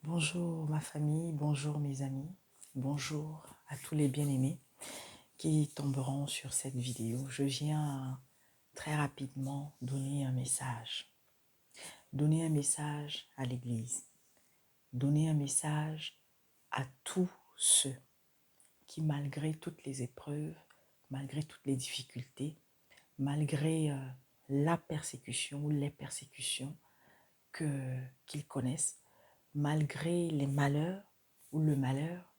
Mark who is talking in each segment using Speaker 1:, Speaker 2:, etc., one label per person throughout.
Speaker 1: Bonjour ma famille, bonjour mes amis, bonjour à tous les bien-aimés qui tomberont sur cette vidéo. Je viens très rapidement donner un message. Donner un message à l'Église. Donner un message à tous ceux qui, malgré toutes les épreuves, malgré toutes les difficultés, malgré la persécution ou les persécutions qu'ils connaissent, malgré les malheurs ou le malheur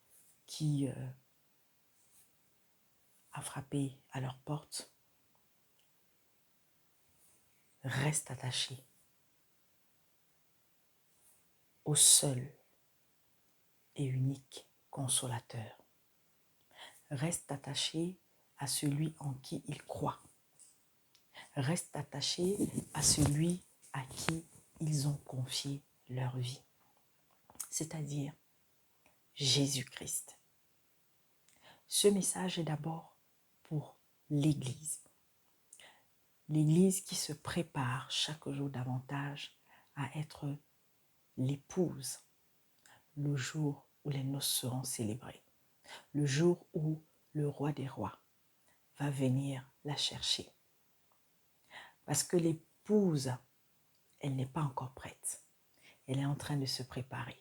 Speaker 1: qui a frappé à leur porte, restent attachés au seul et unique consolateur. Restent attachés à celui en qui ils croient. Restent attachés à celui à qui ils ont confié leur vie, c'est-à-dire Jésus-Christ. Ce message est d'abord pour l'Église. L'Église qui se prépare chaque jour davantage à être l'épouse, le jour où les noces seront célébrées, le jour où le roi des rois va venir la chercher. Parce que l'épouse, elle n'est pas encore prête. Elle est en train de se préparer.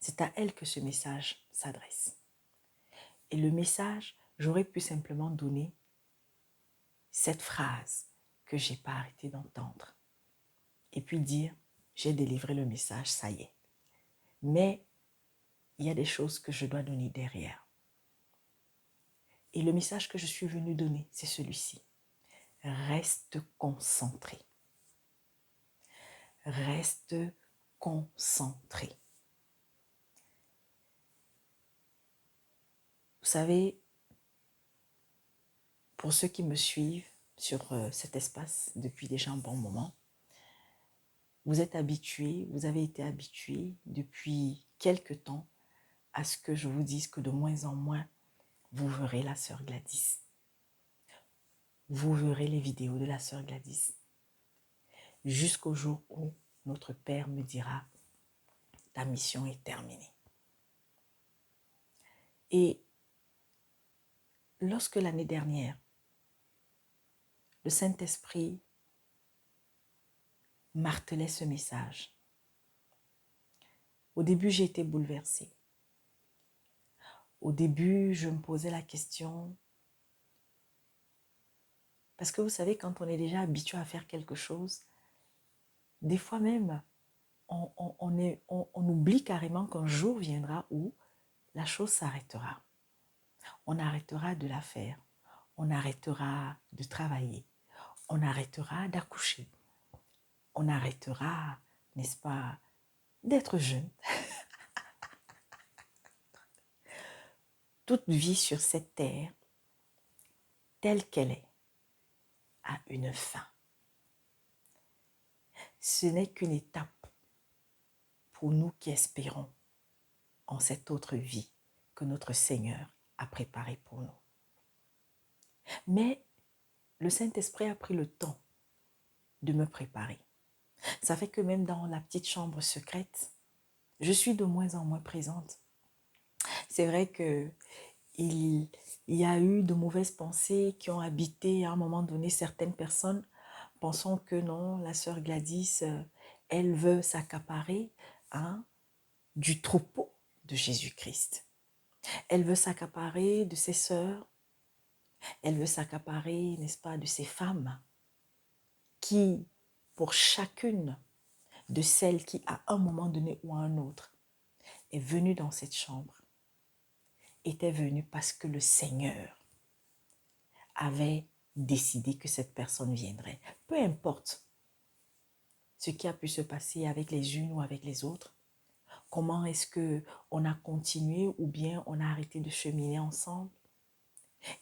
Speaker 1: C'est à elle que ce message s'adresse. Et le message, j'aurais pu simplement donner cette phrase que je n'ai pas arrêté d'entendre. Et puis dire, j'ai délivré le message, ça y est. Mais il y a des choses que je dois donner derrière. Et le message que je suis venue donner, c'est celui-ci. Reste concentré. Reste concentré. Vous savez, pour ceux qui me suivent sur cet espace depuis déjà un bon moment, vous êtes habitués, vous avez été habitués depuis quelque temps à ce que je vous dise que de moins en moins, vous verrez la sœur Gladys. Vous verrez les vidéos de la sœur Gladys. Jusqu'au jour où notre Père me dira, ta mission est terminée. Et lorsque l'année dernière, le Saint-Esprit martelait ce message, au début, j'ai été bouleversée. Au début, je me posais la question, parce que vous savez, quand on est déjà habitué à faire quelque chose, des fois même, on oublie carrément qu'un jour viendra où la chose s'arrêtera. On arrêtera de la faire, on arrêtera de travailler, on arrêtera d'accoucher, on arrêtera, n'est-ce pas, d'être jeune. Toute vie sur cette terre, telle qu'elle est, a une fin. Ce n'est qu'une étape pour nous qui espérons en cette autre vie que notre Seigneur a préparée pour nous. Mais le Saint-Esprit a pris le temps de me préparer. Ça fait que même dans la petite chambre secrète, je suis de moins en moins présente. C'est vrai que il y a eu de mauvaises pensées qui ont habité à un moment donné certaines personnes, pensant que non, la sœur Gladys, elle veut s'accaparer du troupeau de Jésus-Christ. Elle veut s'accaparer de ses sœurs, elle veut s'accaparer, n'est-ce pas, de ces femmes qui, pour chacune de celles qui, à un moment donné ou à un autre, est venue dans cette chambre, était venue parce que le Seigneur avait décidé que cette personne viendrait. Peu importe ce qui a pu se passer avec les unes ou avec les autres, comment est-ce qu'on a continué ou bien on a arrêté de cheminer ensemble.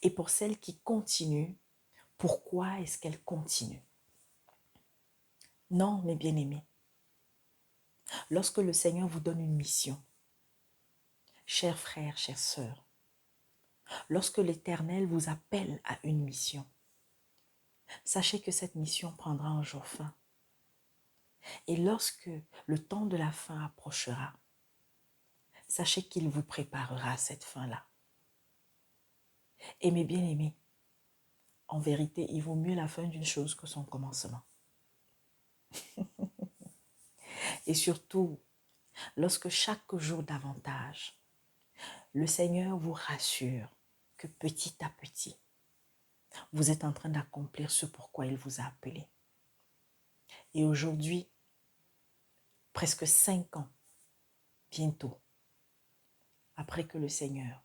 Speaker 1: Et pour celles qui continuent, pourquoi est-ce qu'elles continuent? Non, mes bien-aimés, lorsque le Seigneur vous donne une mission, chers frères, chères sœurs, lorsque l'Éternel vous appelle à une mission, sachez que cette mission prendra un jour fin. Et lorsque le temps de la fin approchera, sachez qu'il vous préparera à cette fin-là. Et mes bien-aimés, en vérité, il vaut mieux la fin d'une chose que son commencement. Et surtout, lorsque chaque jour davantage, le Seigneur vous rassure que petit à petit, vous êtes en train d'accomplir ce pourquoi il vous a appelé. Et aujourd'hui, presque 5 ans, bientôt, après que le Seigneur,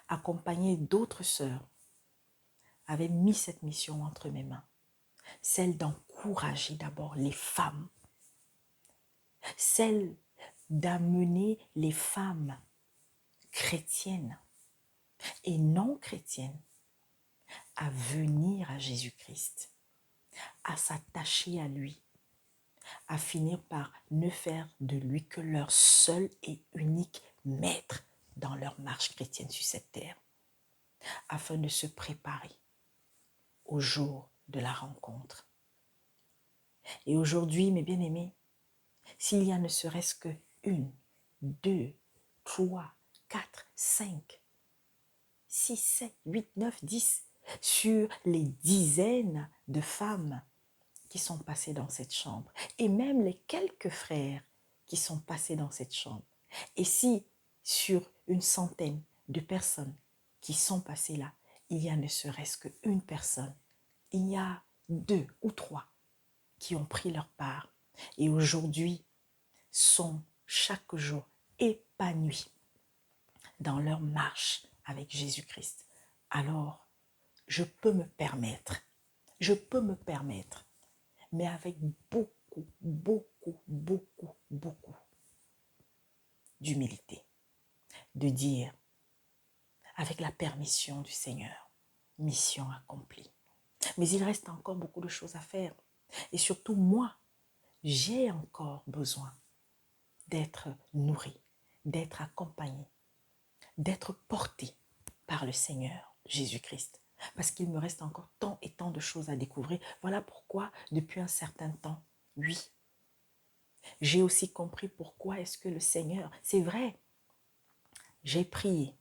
Speaker 1: accompagné d'autres sœurs, avait mis cette mission entre mes mains, celle d'encourager d'abord les femmes, celle d'amener les femmes chrétiennes et non chrétiennes à venir à Jésus-Christ, à s'attacher à lui, à finir par ne faire de lui que leur seul et unique maître dans leur marche chrétienne sur cette terre, afin de se préparer au jour de la rencontre. Et aujourd'hui, mes bien-aimés, s'il y a ne serait-ce que 1, 2, 3, 4, 5, 6, 7, 8, 9, 10 sur les dizaines de femmes qui sont passées dans cette chambre et même les quelques frères qui sont passés dans cette chambre. Et si sur une centaine de personnes qui sont passées là, il y a ne serait-ce qu'une personne, il y a 2 ou 3 qui ont pris leur part et aujourd'hui sont chaque jour épanouis dans leur marche avec Jésus-Christ. Alors, je peux me permettre, mais avec beaucoup d'humilité, de dire, avec la permission du Seigneur, mission accomplie. Mais il reste encore beaucoup de choses à faire. Et surtout, moi, j'ai encore besoin d'être nourri, d'être accompagné, d'être porté par le Seigneur Jésus-Christ. Parce qu'il me reste encore tant et tant de choses à découvrir. Voilà pourquoi, depuis un certain temps, oui, j'ai aussi compris pourquoi est-ce que le Seigneur, c'est vrai, j'ai prié,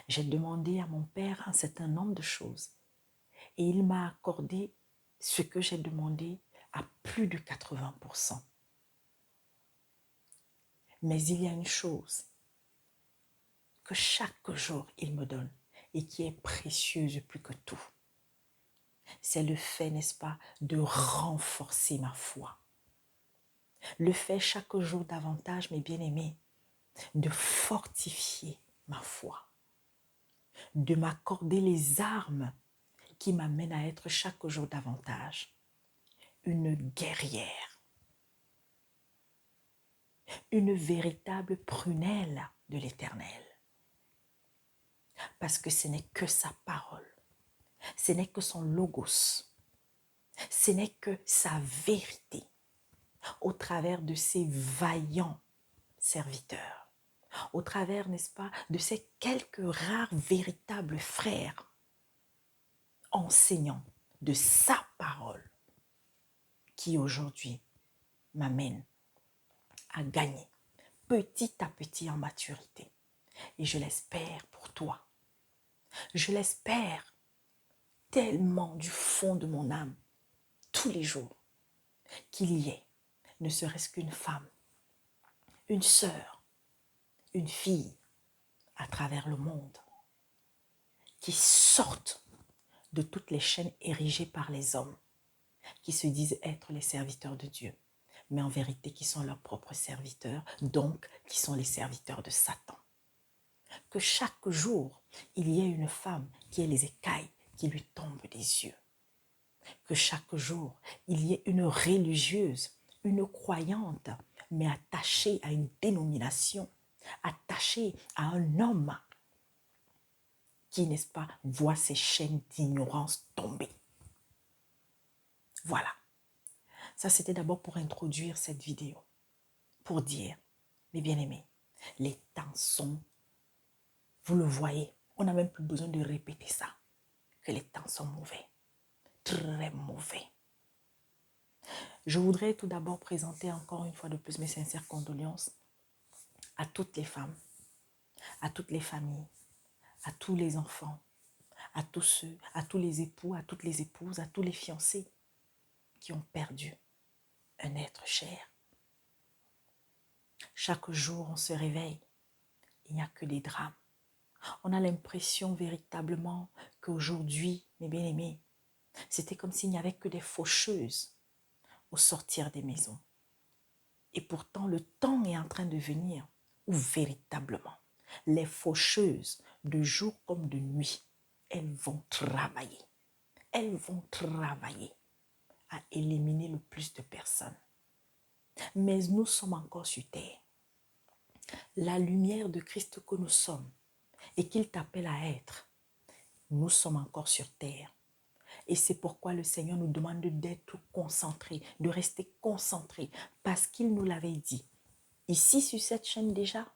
Speaker 1: j'ai demandé à mon Père un certain nombre de choses et il m'a accordé ce que j'ai demandé à plus de 80%. Mais il y a une chose que chaque jour il me donne et qui est précieuse plus que tout. C'est le fait, n'est-ce pas, de renforcer ma foi. Le fait chaque jour davantage, mes bien-aimés, de fortifier ma foi, de m'accorder les armes qui m'amènent à être chaque jour davantage une guerrière, une véritable prunelle de l'Éternel. Parce que ce n'est que sa parole, ce n'est que son logos, ce n'est que sa vérité au travers de ses vaillants serviteurs, au travers, n'est-ce pas, de ces quelques rares véritables frères enseignants de sa parole qui aujourd'hui m'amène à gagner petit à petit en maturité. Et je l'espère pour toi. Je l'espère tellement du fond de mon âme, tous les jours, qu'il y ait, ne serait-ce qu'une femme, une sœur, une fille à travers le monde, qui sortent de toutes les chaînes érigées par les hommes, qui se disent être les serviteurs de Dieu, mais en vérité qui sont leurs propres serviteurs, donc qui sont les serviteurs de Satan. Que chaque jour, il y ait une femme qui ait les écailles qui lui tombent des yeux. Que chaque jour, il y ait une religieuse, une croyante, mais attachée à une dénomination, attachée à un homme qui, n'est-ce pas, voit ses chaînes d'ignorance tomber. Voilà. Ça, c'était d'abord pour introduire cette vidéo, pour dire, mes bien-aimés, les temps sont, vous le voyez, on n'a même plus besoin de répéter ça, que les temps sont mauvais, très mauvais. Je voudrais tout d'abord présenter encore une fois de plus mes sincères condoléances à toutes les femmes, à toutes les familles, à tous les enfants, à tous ceux, à tous les époux, à toutes les épouses, à tous les fiancés qui ont perdu un être cher. Chaque jour, on se réveille, il n'y a que des drames. On a l'impression véritablement qu'aujourd'hui, mes bien-aimés, c'était comme s'il n'y avait que des faucheuses au sortir des maisons. Et pourtant, le temps est en train de venir où véritablement, les faucheuses, de jour comme de nuit, elles vont travailler. Elles vont travailler à éliminer le plus de personnes. Mais nous sommes encore sur terre. La lumière de Christ que nous sommes et qu'il t'appelle à être, nous sommes encore sur terre. Et c'est pourquoi le Seigneur nous demande d'être concentrés, de rester concentrés, parce qu'il nous l'avait dit. Ici, sur cette chaîne déjà,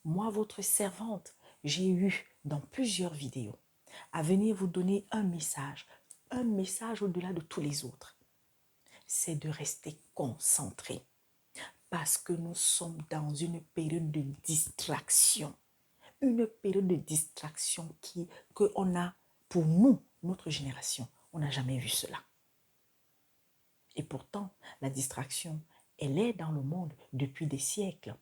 Speaker 1: moi, votre servante, j'ai eu dans plusieurs vidéos à venir vous donner un message au-delà de tous les autres. C'est de rester concentré, parce que nous sommes dans une période de distraction. Une période de distraction qu'on a, pour nous, notre génération, on n'a jamais vu cela. Et pourtant, la distraction, elle est dans le monde depuis des siècles.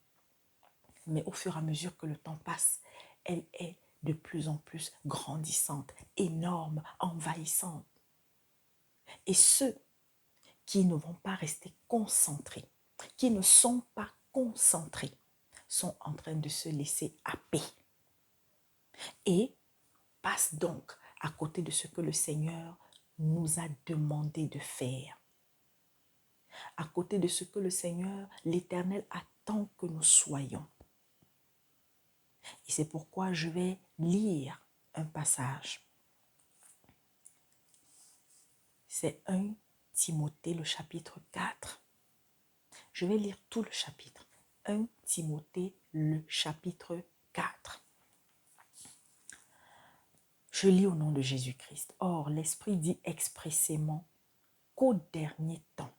Speaker 1: Mais au fur et à mesure que le temps passe, elle est de plus en plus grandissante, énorme, envahissante. Et ceux qui ne vont pas rester concentrés, qui ne sont pas concentrés, sont en train de se laisser happer et passent donc à côté de ce que le Seigneur nous a demandé de faire. À côté de ce que le Seigneur, l'Éternel, attend que nous soyons. Et c'est pourquoi je vais lire un passage. C'est 1 Timothée, le chapitre 4. Je vais lire tout le chapitre. 1 Timothée, le chapitre 4. Je lis au nom de Jésus-Christ. Or, l'Esprit dit expressément qu'au dernier temps,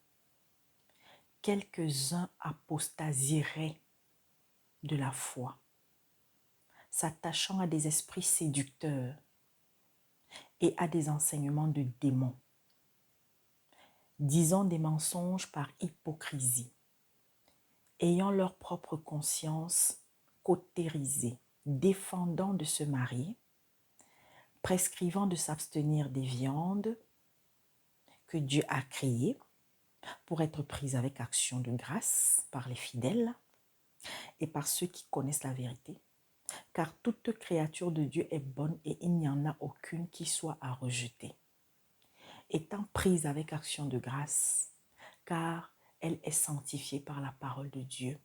Speaker 1: quelques-uns apostasieraient de la foi, s'attachant à des esprits séducteurs et à des enseignements de démons, disant des mensonges par hypocrisie, ayant leur propre conscience cautérisée, défendant de se marier, prescrivant de s'abstenir des viandes que Dieu a créées pour être prises avec action de grâce par les fidèles et par ceux qui connaissent la vérité. Car toute créature de Dieu est bonne et il n'y en a aucune qui soit à rejeter. Étant prise avec action de grâce, car elle est sanctifiée par la parole de Dieu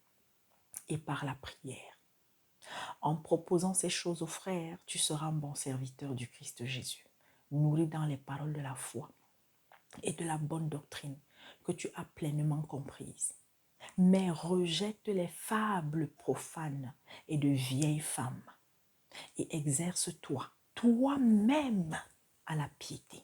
Speaker 1: et par la prière. En proposant ces choses aux frères, tu seras un bon serviteur du Christ Jésus, nourri dans les paroles de la foi et de la bonne doctrine que tu as pleinement comprises. Mais rejette les fables profanes et de vieilles femmes et exerce-toi toi-même à la piété.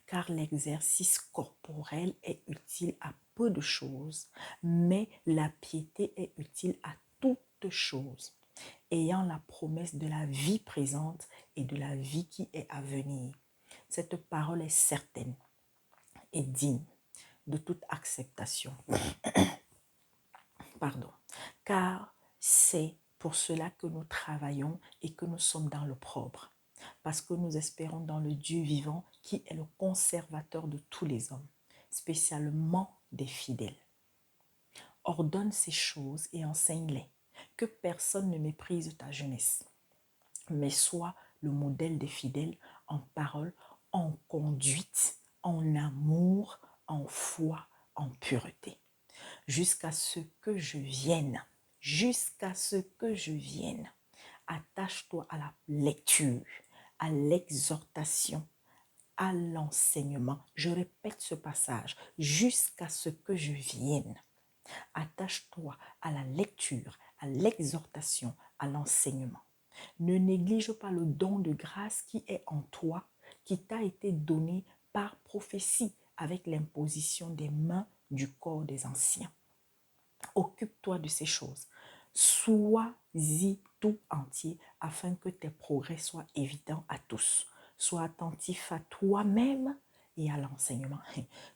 Speaker 1: Car l'exercice corporel est utile à peu de choses, mais la piété est utile à toutes choses, ayant la promesse de la vie présente et de la vie qui est à venir. Cette parole est certaine et digne de toute acceptation. Car c'est pour cela que nous travaillons et que nous sommes dans l'opprobre, parce que nous espérons dans le Dieu vivant qui est le conservateur de tous les hommes, spécialement des fidèles. Ordonne ces choses et enseigne-les, que personne ne méprise ta jeunesse, mais sois le modèle des fidèles en parole, en conduite, en amour, en foi, en pureté, jusqu'à ce que je vienne. Jusqu'à ce que je vienne. Attache-toi à la lecture, à l'exhortation, à l'enseignement. Je répète ce passage, jusqu'à ce que je vienne. Attache-toi à la lecture, à l'exhortation, à l'enseignement. Ne néglige pas le don de grâce qui est en toi, qui t'a été donné par prophétie avec l'imposition des mains du corps des anciens. Occupe-toi de ces choses. Sois-y tout entier afin que tes progrès soient évidents à tous. Sois attentif à toi-même et à l'enseignement.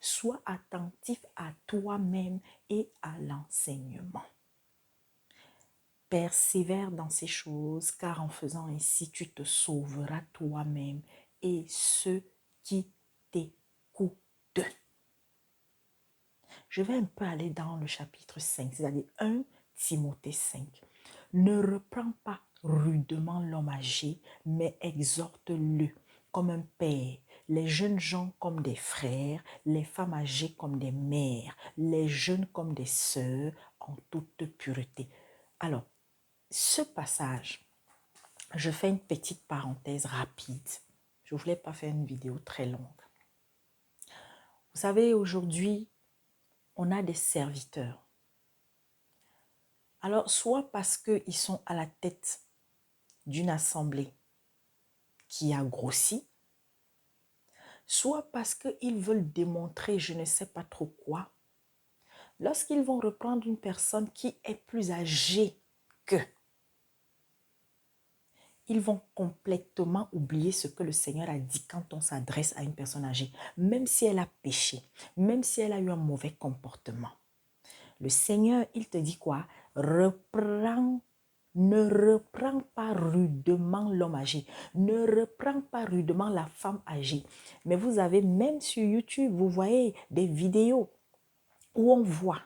Speaker 1: Sois attentif à toi-même et à l'enseignement. Persévère dans ces choses, car en faisant ainsi, tu te sauveras toi-même et ceux qui t'écoutent. Je vais un peu aller dans le chapitre 5, c'est-à-dire 1 Timothée 5. Ne reprends pas rudement l'homme âgé, mais exhorte-le comme un père, les jeunes gens comme des frères, les femmes âgées comme des mères, les jeunes comme des sœurs, en toute pureté. Alors, ce passage, je fais une petite parenthèse rapide. Je ne voulais pas faire une vidéo très longue. Vous savez, aujourd'hui, on a des serviteurs. Alors, soit parce qu'ils sont à la tête d'une assemblée qui a grossi, soit parce qu'ils veulent démontrer je ne sais pas trop quoi, lorsqu'ils vont reprendre une personne qui est plus âgée qu'eux, ils vont complètement oublier ce que le Seigneur a dit quand on s'adresse à une personne âgée, même si elle a péché, même si elle a eu un mauvais comportement. Le Seigneur, il te dit quoi? Ne reprends pas rudement l'homme âgé. Ne reprends pas rudement la femme âgée. Mais vous avez même sur YouTube, vous voyez des vidéos où on voit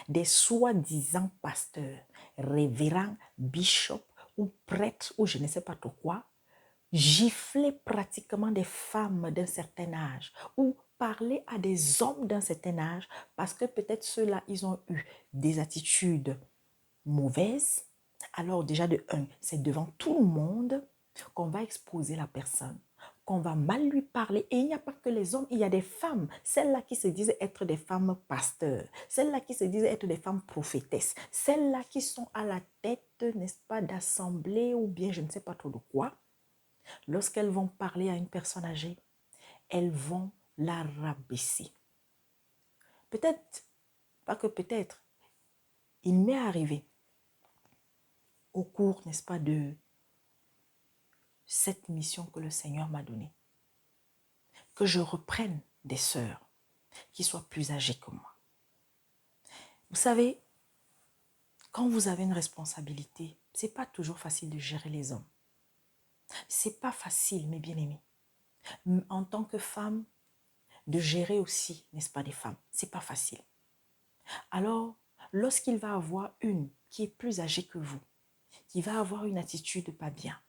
Speaker 1: des soi-disant pasteurs, révérends, bishops ou prêtres ou je ne sais pas trop quoi, gifler pratiquement des femmes d'un certain âge ou parler à des hommes d'un certain âge parce que peut-être ceux-là, ils ont eu des attitudes mauvaises. Alors déjà de un, c'est devant tout le monde qu'on va exposer la personne, qu'on va mal lui parler. Et il n'y a pas que les hommes, il y a des femmes, celles-là qui se disent être des femmes pasteurs, celles-là qui se disent être des femmes prophétesses, celles-là qui sont à la tête, n'est-ce pas, d'assemblée ou bien je ne sais pas trop de quoi. Lorsqu'elles vont parler à une personne âgée, elles vont la rabaisser. Peut-être, pas que peut-être, il m'est arrivé au cours, n'est-ce pas, de cette mission que le Seigneur m'a donnée, que je reprenne des sœurs qui soient plus âgées que moi. Vous savez, quand vous avez une responsabilité, ce n'est pas toujours facile de gérer les hommes. Ce n'est pas facile, mes bien-aimés. En tant que femme, de gérer aussi, n'est-ce pas, des femmes, ce n'est pas facile. Alors, lorsqu'il va avoir une qui est plus âgée que vous, qui va avoir une attitude pas bien,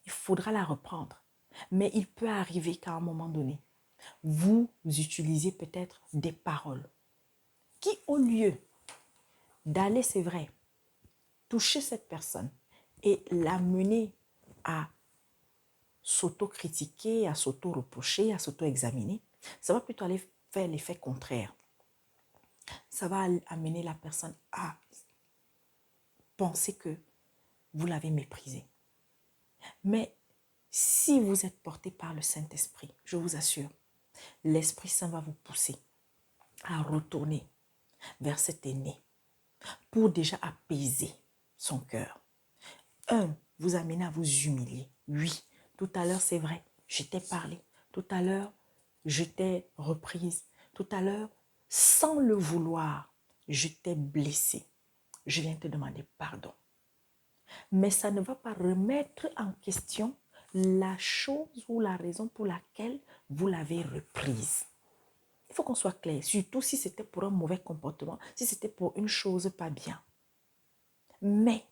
Speaker 1: il faudra la reprendre. Mais il peut arriver qu'à un moment donné, vous utilisez peut-être des paroles qui, au lieu d'aller, c'est vrai, toucher cette personne et l'amener à s'auto-critiquer, à s'auto-reprocher, à s'auto-examiner, ça va plutôt aller faire l'effet contraire. Ça va amener la personne à penser que vous l'avez méprisé. Mais si vous êtes porté par le Saint-Esprit, je vous assure, l'Esprit Saint va vous pousser à retourner vers cet aîné pour déjà apaiser son cœur. Vous amener à vous humilier. Oui, tout à l'heure, c'est vrai, je t'ai parlé. Tout à l'heure, je t'ai reprise. Tout à l'heure, sans le vouloir, je t'ai blessé. Je viens te demander pardon. Mais ça ne va pas remettre en question la chose ou la raison pour laquelle vous l'avez reprise. Il faut qu'on soit clair, surtout si c'était pour un mauvais comportement, si c'était pour une chose pas bien. Mais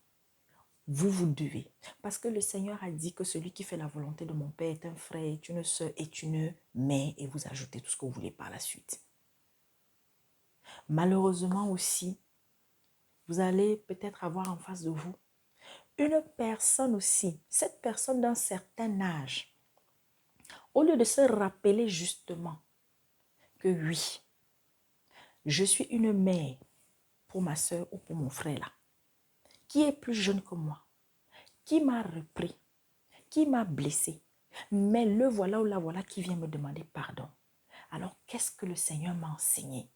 Speaker 1: vous devez, parce que le Seigneur a dit que celui qui fait la volonté de mon Père est un frère, est une soeur, est une mère, et vous ajoutez tout ce que vous voulez par la suite. Malheureusement aussi, vous allez peut-être avoir en face de vous une personne aussi, cette personne d'un certain âge, au lieu de se rappeler justement que oui, je suis une mère pour ma soeur ou pour mon frère là, qui est plus jeune que moi, qui m'a repris, qui m'a blessé, mais le voilà ou la voilà qui vient me demander pardon. Alors, qu'est-ce que le Seigneur m'a enseigné?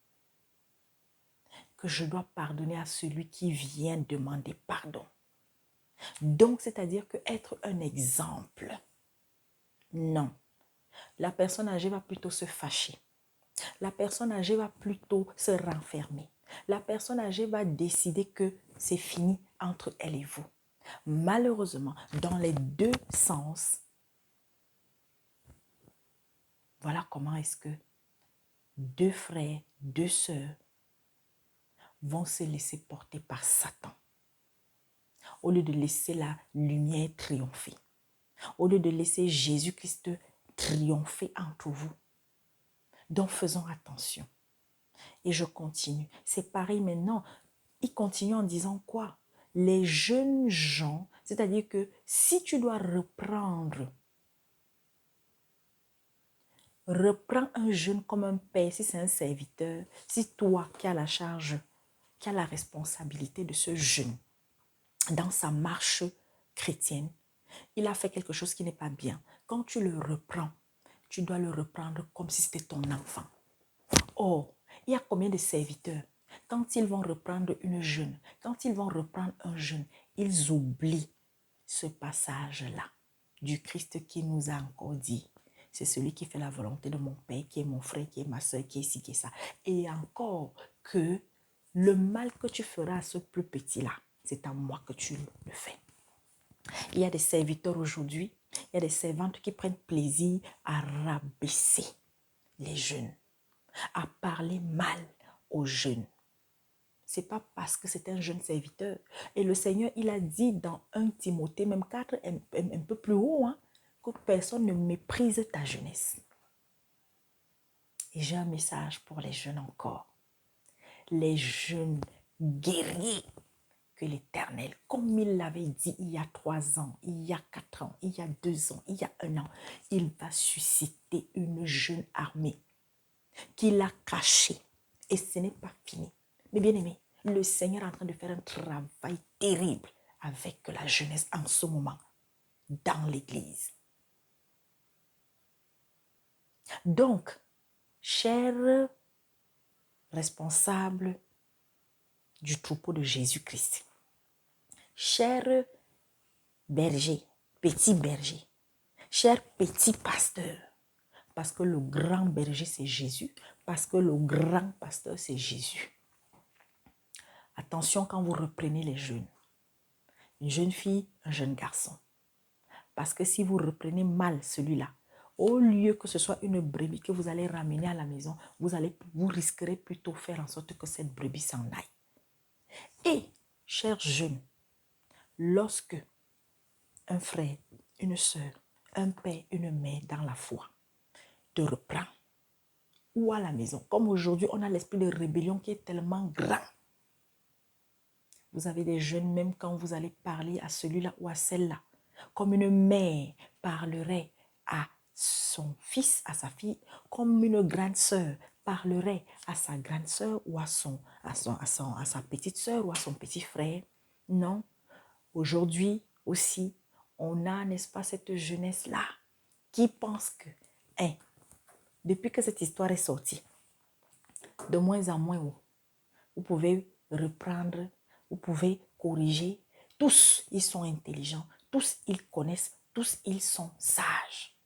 Speaker 1: Que je dois pardonner à celui qui vient demander pardon. Donc, c'est-à-dire que être un exemple, non. La personne âgée va plutôt se fâcher. La personne âgée va plutôt se renfermer. La personne âgée va décider que c'est fini entre elle et vous. Malheureusement, dans les deux sens, voilà comment est-ce que deux frères, deux sœurs vont se laisser porter par Satan. Au lieu de laisser la lumière triompher. Au lieu de laisser Jésus-Christ triompher entre vous. Donc faisons attention. Et je continue. C'est pareil maintenant. Il continue en disant quoi? Les jeunes gens, c'est-à-dire que si tu dois reprends un jeune comme un père, si c'est un serviteur, si toi qui as la charge, qui as la responsabilité de ce jeune dans sa marche chrétienne, il a fait quelque chose qui n'est pas bien. Quand tu le reprends, tu dois le reprendre comme si c'était ton enfant. Or, il y a combien de serviteurs? Quand ils vont reprendre une jeune, quand ils vont reprendre un jeune, ils oublient ce passage-là du Christ qui nous a encore dit. C'est celui qui fait la volonté de mon Père, qui est mon frère, qui est ma soeur, qui est ci, qui est ça. Et encore que le mal que tu feras à ce plus petit-là, c'est à moi que tu le fais. Il y a des serviteurs aujourd'hui, il y a des servantes qui prennent plaisir à rabaisser les jeunes, à parler mal aux jeunes. Ce n'est pas parce que c'est un jeune serviteur. Et le Seigneur, il a dit dans 1 Timothée, même 4, un peu plus haut, que personne ne méprise ta jeunesse. Et j'ai un message pour les jeunes encore. Les jeunes guerriers que l'Éternel, comme il l'avait dit il y a 3 ans, il y a 4 ans, il y a 2 ans, il y a 1 an, il va susciter une jeune armée qu'il a cachée. Et ce n'est pas fini. Mais bien aimé, le Seigneur est en train de faire un travail terrible avec la jeunesse en ce moment, dans l'Église. Donc, chers responsables du troupeau de Jésus-Christ, chers bergers, petits bergers, chers petits pasteurs, parce que le grand berger c'est Jésus, parce que le grand pasteur c'est Jésus. Attention quand vous reprenez les jeunes, une jeune fille, un jeune garçon. Parce que si vous reprenez mal celui-là, au lieu que ce soit une brebis que vous allez ramener à la maison, vous risquerez plutôt faire en sorte que cette brebis s'en aille. Et, chers jeunes, lorsque un frère, une soeur, un père, une mère dans la foi te reprend, ou à la maison, comme aujourd'hui on a l'esprit de rébellion qui est tellement grand. Vous avez des jeunes, même quand vous allez parler à celui-là ou à celle-là, comme une mère parlerait à son fils, à sa fille, comme une grande sœur parlerait à sa grande sœur ou à sa petite sœur ou à son petit frère. Non, aujourd'hui aussi, on a, n'est-ce pas, cette jeunesse-là qui pense que, depuis que cette histoire est sortie, de moins en moins, vous pouvez reprendre, vous pouvez corriger. Tous, ils sont intelligents. Tous, ils connaissent. Tous, ils sont sages.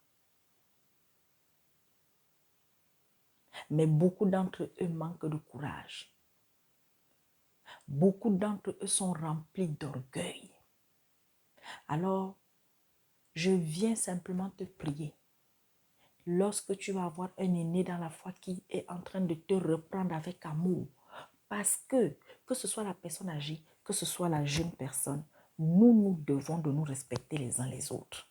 Speaker 1: Mais beaucoup d'entre eux manquent de courage. Beaucoup d'entre eux sont remplis d'orgueil. Alors, je viens simplement te prier. Lorsque tu vas avoir un aîné dans la foi qui est en train de te reprendre avec amour, parce que ce soit la personne âgée, que ce soit la jeune personne, nous devons de nous respecter les uns les autres.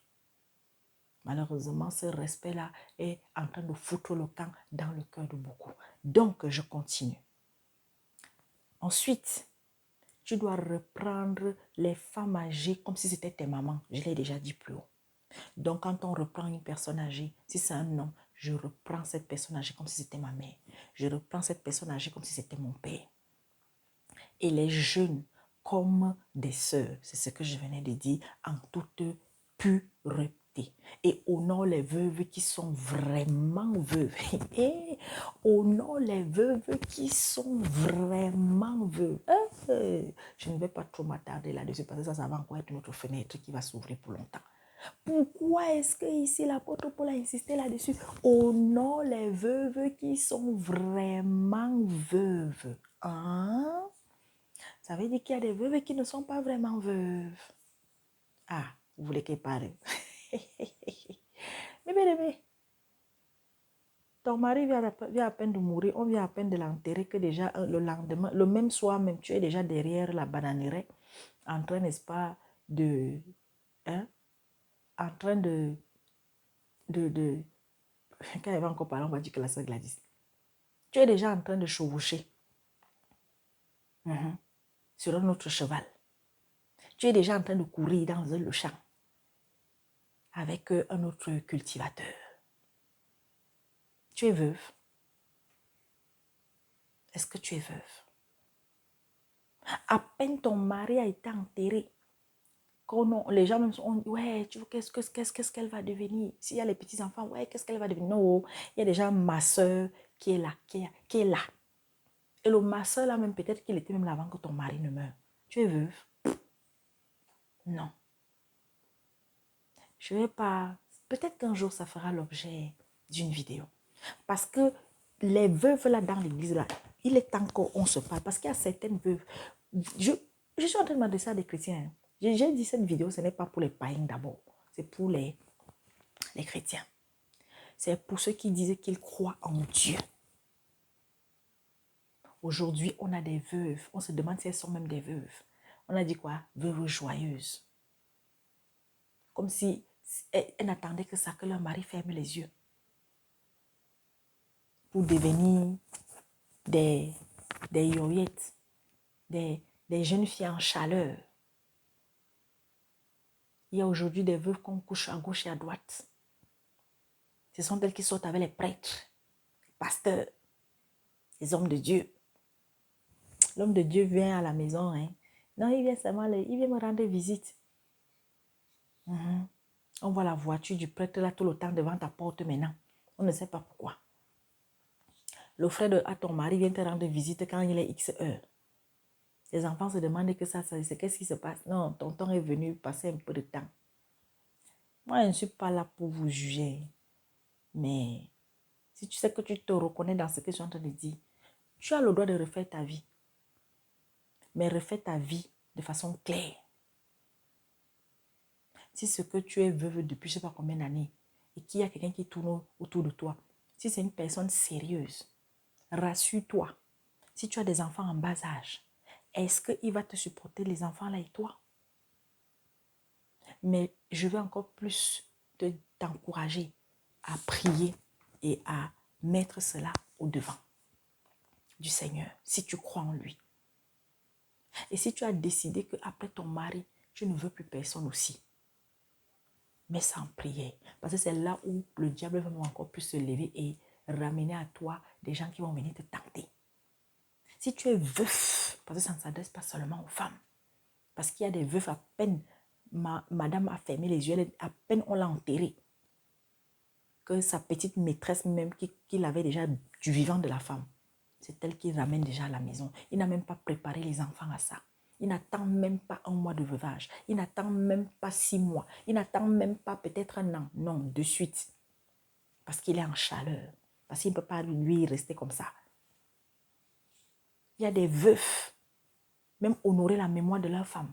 Speaker 1: Malheureusement, ce respect-là est en train de foutre le camp dans le cœur de beaucoup. Donc, je continue. Ensuite, tu dois reprendre les femmes âgées comme si c'était tes mamans. Je l'ai déjà dit plus haut. Donc, quand on reprend une personne âgée, si c'est un homme, je reprends cette personne âgée comme si c'était ma mère. Je reprends cette personne âgée comme si c'était mon père. Et les jeunes comme des sœurs, c'est ce que je venais de dire, en toute pureté. respecter. Et honore les veuves qui sont vraiment veuves. Et honore les veuves qui sont vraiment veuves. Je ne vais pas trop m'attarder là-dessus parce que ça va encore être notre fenêtre qui va s'ouvrir pour longtemps. Pourquoi est-ce que ici l'apôtre Paul a insisté là-dessus? Honore les veuves qui sont vraiment veuves. Hein? Ça veut dire qu'il y a des veuves qui ne sont pas vraiment veuves. Ah, vous voulez qu'elle parle? Mais bien aimé, ton mari vient à peine de mourir, on vient à peine de l'enterrer que déjà le lendemain, le même soir même, tu es déjà derrière la bananeraie en train, n'est-ce pas, hein, en train de quand elle va encore parler, on va dire que la sœur Gladys. Tu es déjà en train de chevaucher sur un autre cheval. Tu es déjà en train de courir dans le champ avec un autre cultivateur. Tu es veuve. Est-ce que tu es veuve? À peine ton mari a été enterré, les gens même sont, ouais, tu vois, qu'est-ce qu'elle va devenir? S'il y a les petits-enfants, ouais, qu'est-ce qu'elle va devenir? Non, il y a déjà ma soeur qui est là, qui est là. Et le masseur là même, peut-être qu'il était même là avant que ton mari ne meure. Tu es veuve? Non. Je ne vais pas... Peut-être qu'un jour, ça fera l'objet d'une vidéo. Parce que les veuves là dans l'église là, il est temps qu'on se parle. Parce qu'il y a certaines veuves. Je suis en train de m'adresser à des chrétiens. J'ai dit cette vidéo, ce n'est pas pour les païens d'abord. C'est pour les chrétiens. C'est pour ceux qui disent qu'ils croient en Dieu. Aujourd'hui, on a des veuves. On se demande si elles sont même des veuves. On a dit quoi? Veuves joyeuses. Comme si elles n'attendaient que ça, que leur mari ferme les yeux. Pour devenir des yoyettes, des jeunes filles en chaleur. Il y a aujourd'hui des veuves qu'on couche à gauche et à droite. Ce sont elles qui sortent avec les prêtres, les pasteurs, les hommes de Dieu. L'homme de Dieu vient à la maison. Hein. Non, il vient seulement, il vient me rendre visite. On voit la voiture du prêtre là tout le temps devant ta porte maintenant. On ne sait pas pourquoi. Le frère à ton mari vient te rendre visite quand il est X heures. Les enfants se demandent que ça c'est qu'est-ce qui se passe. Non, tonton est venu passer un peu de temps. Moi, je ne suis pas là pour vous juger. Mais si tu sais que tu te reconnais dans ce que je suis en train de dire, tu as le droit de refaire ta vie. Mais refais ta vie de façon claire. Si ce que tu es veuve depuis je ne sais pas combien d'années et qu'il y a quelqu'un qui tourne autour de toi, si c'est une personne sérieuse, rassure-toi. Si tu as des enfants en bas âge, est-ce qu'il va te supporter les enfants là et toi? Mais je veux encore plus t'encourager à prier et à mettre cela au devant du Seigneur, si tu crois en lui. Et si tu as décidé qu'après ton mari, tu ne veux plus personne aussi, mets ça en prière. Parce que c'est là où le diable va encore plus se lever et ramener à toi des gens qui vont venir te tenter. Si tu es veuf, parce que ça ne s'adresse pas seulement aux femmes, parce qu'il y a des veufs à peine, madame a fermé les yeux, à peine on l'a enterrée, que sa petite maîtresse même qui avait déjà du vivant de la femme, c'est elle qui ramène déjà à la maison. Il n'a même pas préparé les enfants à ça. Il n'attend même pas un mois de veuvage. Il n'attend même pas 6 mois. Il n'attend même pas peut-être un an. Non, de suite. Parce qu'il est en chaleur. Parce qu'il ne peut pas lui rester comme ça. Il y a des veufs, même honorer la mémoire de leur femme.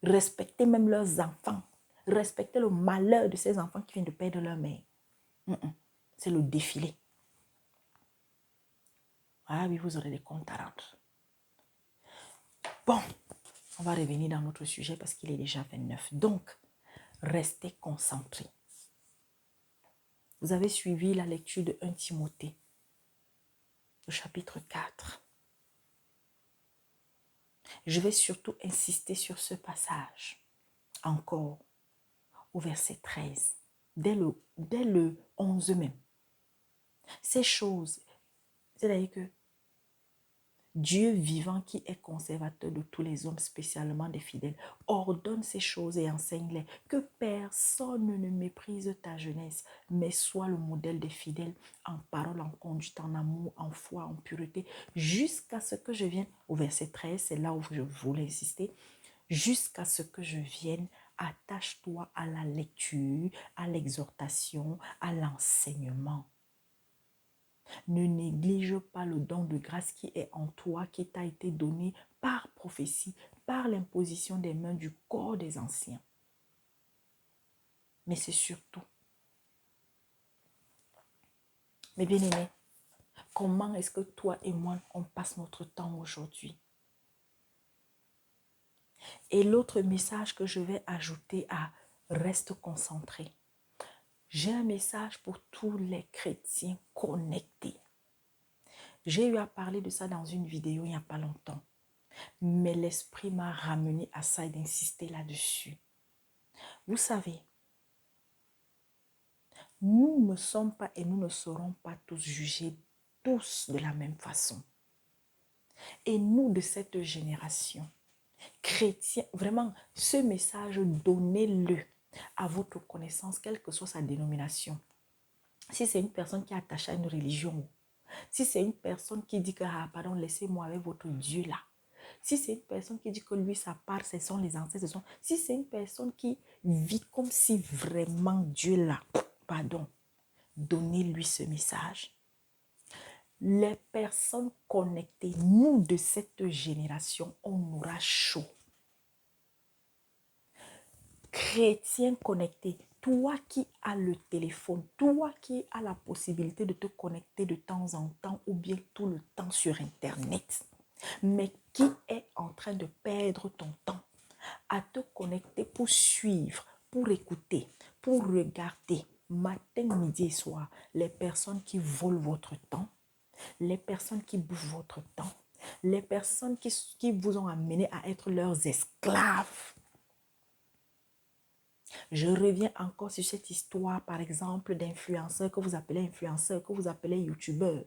Speaker 1: Respecter même leurs enfants. Respecter le malheur de ces enfants qui viennent de perdre leur mère. C'est le défilé. Ah oui, vous aurez des comptes à rendre. Bon, on va revenir dans notre sujet parce qu'il est déjà 29. Donc, restez concentrés. Vous avez suivi la lecture de 1 Timothée, au chapitre 4. Je vais surtout insister sur ce passage, encore, au verset 13, dès le 11 même. Ces choses, c'est-à-dire que Dieu vivant qui est conservateur de tous les hommes, spécialement des fidèles, ordonne ces choses et enseigne-les. Que personne ne méprise ta jeunesse, mais sois le modèle des fidèles en parole, en conduite, en amour, en foi, en pureté, jusqu'à ce que je vienne, au verset 13, c'est là où je voulais insister, jusqu'à ce que je vienne, attache-toi à la lecture, à l'exhortation, à l'enseignement. Ne néglige pas le don de grâce qui est en toi, qui t'a été donné par prophétie, par l'imposition des mains du corps des anciens. Mais c'est surtout, mes bien-aimés, comment est-ce que toi et moi, on passe notre temps aujourd'hui? Et l'autre message que je vais ajouter à reste concentré. J'ai un message pour tous les chrétiens connectés. J'ai eu à parler de ça dans une vidéo il n'y a pas longtemps. Mais l'esprit m'a ramené à ça et d'insister là-dessus. Vous savez, nous ne sommes pas et nous ne serons pas tous jugés tous de la même façon. Et nous de cette génération, chrétiens, vraiment, ce message, donnez-le à votre connaissance, quelle que soit sa dénomination. Si c'est une personne qui est attachée à une religion, si c'est une personne qui dit que, ah, pardon, laissez-moi avec votre Dieu là. Si c'est une personne qui dit que lui, sa part, ce sont les ancêtres, si c'est une personne qui vit comme si vraiment Dieu là, pardon, donnez-lui ce message. Les personnes connectées, nous de cette génération, on aura chaud. Chrétien connecté, toi qui as le téléphone, toi qui as la possibilité de te connecter de temps en temps ou bien tout le temps sur Internet, mais qui est en train de perdre ton temps à te connecter pour suivre, pour écouter, pour regarder matin, midi et soir les personnes qui volent votre temps, les personnes qui bouffent votre temps, les personnes qui vous ont amené à être leurs esclaves. Je reviens encore sur cette histoire, par exemple, d'influenceurs que vous appelez influenceurs, que vous appelez youtubeurs.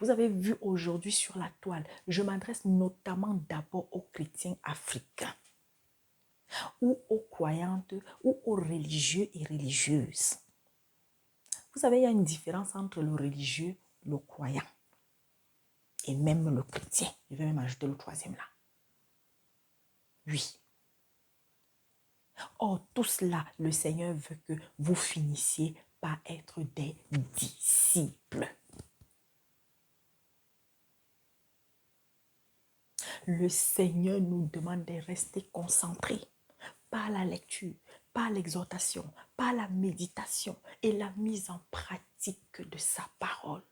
Speaker 1: Vous avez vu aujourd'hui sur la toile, je m'adresse notamment d'abord aux chrétiens africains, ou aux croyantes, ou aux religieux et religieuses. Vous savez, il y a une différence entre le religieux, le croyant, et même le chrétien. Je vais même ajouter le troisième là. Oui. Or, tout cela, le Seigneur veut que vous finissiez par être des disciples. Le Seigneur nous demande de rester concentrés par la lecture, par l'exhortation, par la méditation et la mise en pratique de sa parole.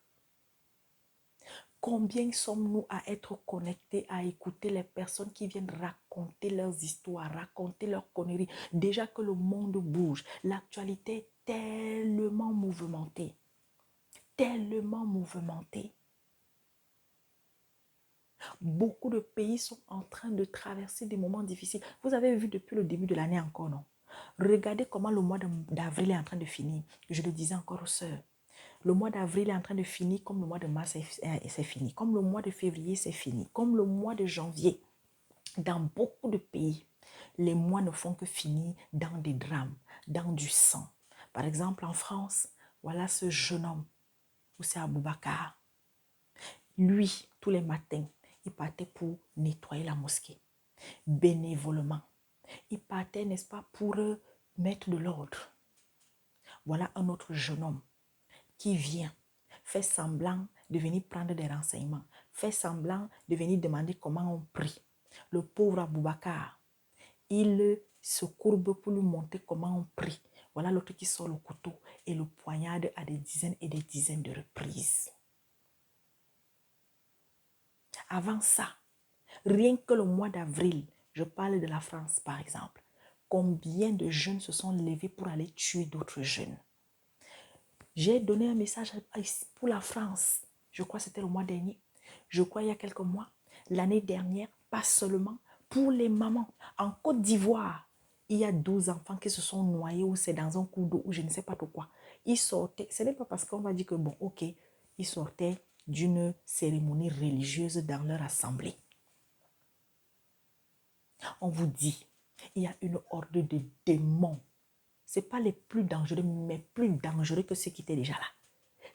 Speaker 1: Combien sommes-nous à être connectés, à écouter les personnes qui viennent raconter leurs histoires, raconter leurs conneries. Déjà que le monde bouge, l'actualité est tellement mouvementée. Tellement mouvementée. Beaucoup de pays sont en train de traverser des moments difficiles. Vous avez vu depuis le début de l'année encore, non? Regardez comment le mois d'avril est en train de finir. Je le disais encore aux sœurs. Le mois d'avril est en train de finir comme le mois de mars c'est fini. Comme le mois de février, c'est fini. Comme le mois de janvier. Dans beaucoup de pays, les mois ne font que finir dans des drames, dans du sang. Par exemple, en France, voilà ce jeune homme, c'est Aboubacar. Lui, tous les matins, il partait pour nettoyer la mosquée. Bénévolement. Il partait, n'est-ce pas, pour mettre de l'ordre. Voilà un autre jeune homme qui vient, fait semblant de venir prendre des renseignements, fait semblant de venir demander comment on prie. Le pauvre Aboubacar, il se courbe pour lui montrer comment on prie. Voilà l'autre qui sort le couteau et le poignarde à des dizaines et des dizaines de reprises. Avant ça, rien que le mois d'avril, je parle de la France par exemple, combien de jeunes se sont levés pour aller tuer d'autres jeunes? J'ai donné un message pour la France. Je crois que c'était le mois dernier. Je crois il y a quelques mois. L'année dernière, pas seulement pour les mamans. En Côte d'Ivoire, il y a 12 enfants qui se sont noyés ou c'est dans un cours d'eau ou je ne sais pas trop quoi. Ils sortaient. Ce n'est pas parce qu'on va dire que bon, ok, ils sortaient d'une cérémonie religieuse dans leur assemblée. On vous dit, il y a une horde de démons. Ce n'est pas les plus dangereux, mais plus dangereux que ceux qui étaient déjà là,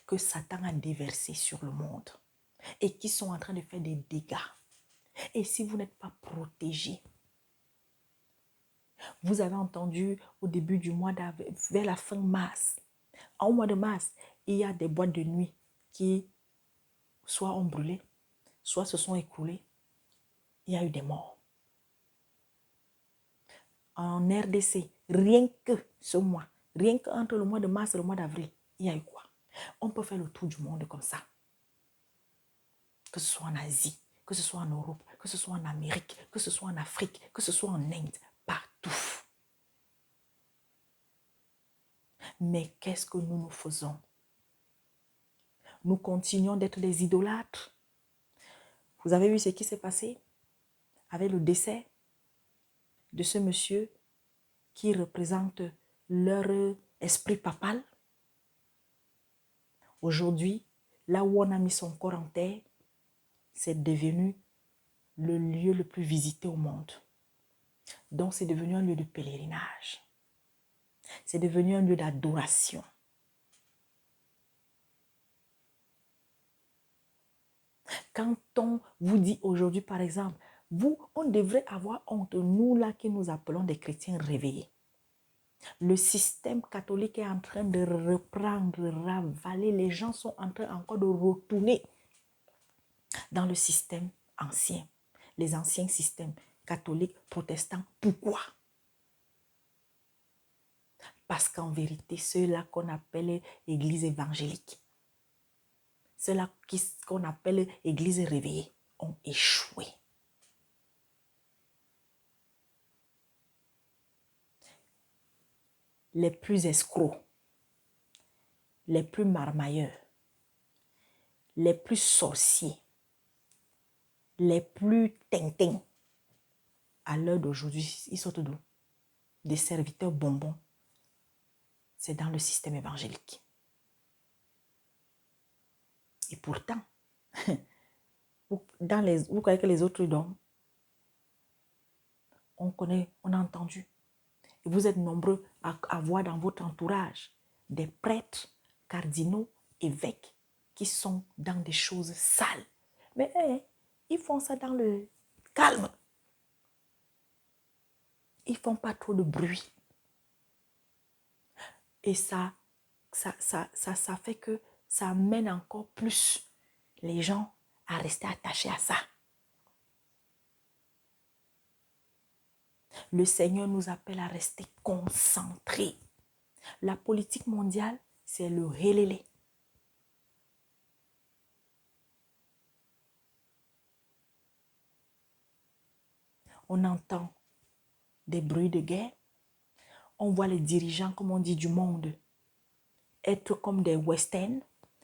Speaker 1: que Satan a déversé sur le monde et qui sont en train de faire des dégâts. Et si vous n'êtes pas protégé, vous avez entendu au début du mois d'avril, vers la fin mars, au mois de mars, il y a des boîtes de nuit qui soit ont brûlé, soit se sont écoulées. Il y a eu des morts. En RDC, rien que ce mois, rien qu'entre le mois de mars et le mois d'avril, il y a eu quoi? On peut faire le tour du monde comme ça. Que ce soit en Asie, que ce soit en Europe, que ce soit en Amérique, que ce soit en Afrique, que ce soit en Inde, partout. Mais qu'est-ce que nous faisons? Nous continuons d'être des idolâtres. Vous avez vu ce qui s'est passé avec le décès de ce monsieur qui représente leur esprit papal? Aujourd'hui, là où on a mis son corps en terre, c'est devenu le lieu le plus visité au monde. Donc, c'est devenu un lieu de pèlerinage. C'est devenu un lieu d'adoration. Quand on vous dit aujourd'hui, par exemple, on devrait avoir honte, nous là qui nous appelons des chrétiens réveillés. Le système catholique est en train de reprendre, ravaler. Les gens sont en train encore de retourner dans le système ancien. Les anciens systèmes catholiques, protestants. Pourquoi? Parce qu'en vérité, ceux-là qu'on appelle église évangélique, ceux-là qu'on appelle église réveillée, ont échoué. Les plus escrocs, les plus marmailleurs, les plus sorciers, les plus tintins, à l'heure d'aujourd'hui, ils sortent d'où? Des serviteurs bonbons. C'est dans le système évangélique. Et pourtant, vous croyez que les autres donnent? On connaît, on a entendu. Et vous êtes nombreux à avoir dans votre entourage des prêtres, cardinaux, évêques qui sont dans des choses sales. Mais ils font ça dans le calme. Ils ne font pas trop de bruit. Et ça fait que ça amène encore plus les gens à rester attachés à ça. Le Seigneur nous appelle à rester concentrés. La politique mondiale, c'est le hélélé. On entend des bruits de guerre. On voit les dirigeants, comme on dit, du monde être comme des westerns.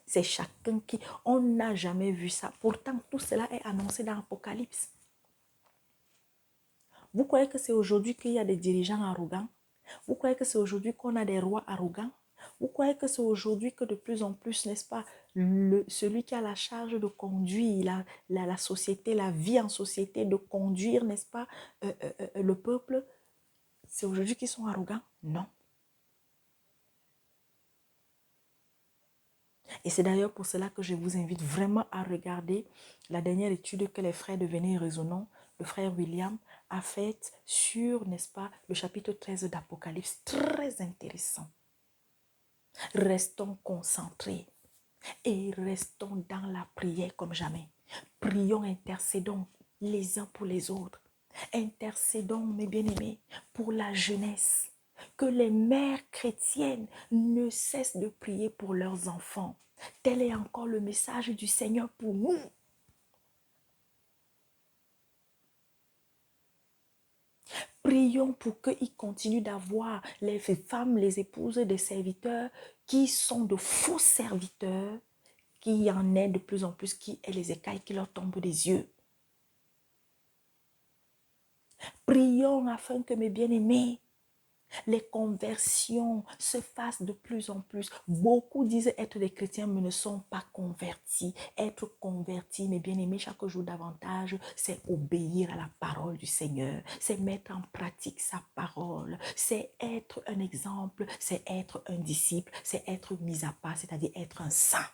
Speaker 1: C'est chacun qui... On n'a jamais vu ça. Pourtant, tout cela est annoncé dans l'Apocalypse. Vous croyez que c'est aujourd'hui qu'il y a des dirigeants arrogants? Vous croyez que c'est aujourd'hui qu'on a des rois arrogants? Vous croyez que c'est aujourd'hui que de plus en plus, n'est-ce pas, celui qui a la charge de conduire la société, la vie en société, de conduire, n'est-ce pas, le peuple, c'est aujourd'hui qu'ils sont arrogants? Non. Et c'est d'ailleurs pour cela que je vous invite vraiment à regarder la dernière étude que les frères de Venez Raisonnons, le frère William, a faite sur, n'est-ce pas, le chapitre 13 d'Apocalypse. Très intéressant. Restons concentrés et restons dans la prière comme jamais. Prions, intercédons les uns pour les autres. Intercédons, mes bien-aimés, pour la jeunesse. Que les mères chrétiennes ne cessent de prier pour leurs enfants. Tel est encore le message du Seigneur pour nous. Prions pour qu'ils continuent d'avoir les femmes, les épouses des serviteurs qui sont de faux serviteurs, qu'il y en ait de plus en plus qui aient les écailles qui leur tombent des yeux. Prions afin que mes bien-aimés, Les conversions se fassent de plus en plus. Beaucoup disent être des chrétiens mais ne sont pas convertis. Être converti, mes bien-aimés, chaque jour davantage, c'est obéir à la parole du Seigneur. C'est mettre en pratique sa parole. C'est être un exemple. C'est être un disciple. C'est être mis à part, c'est-à-dire être un saint.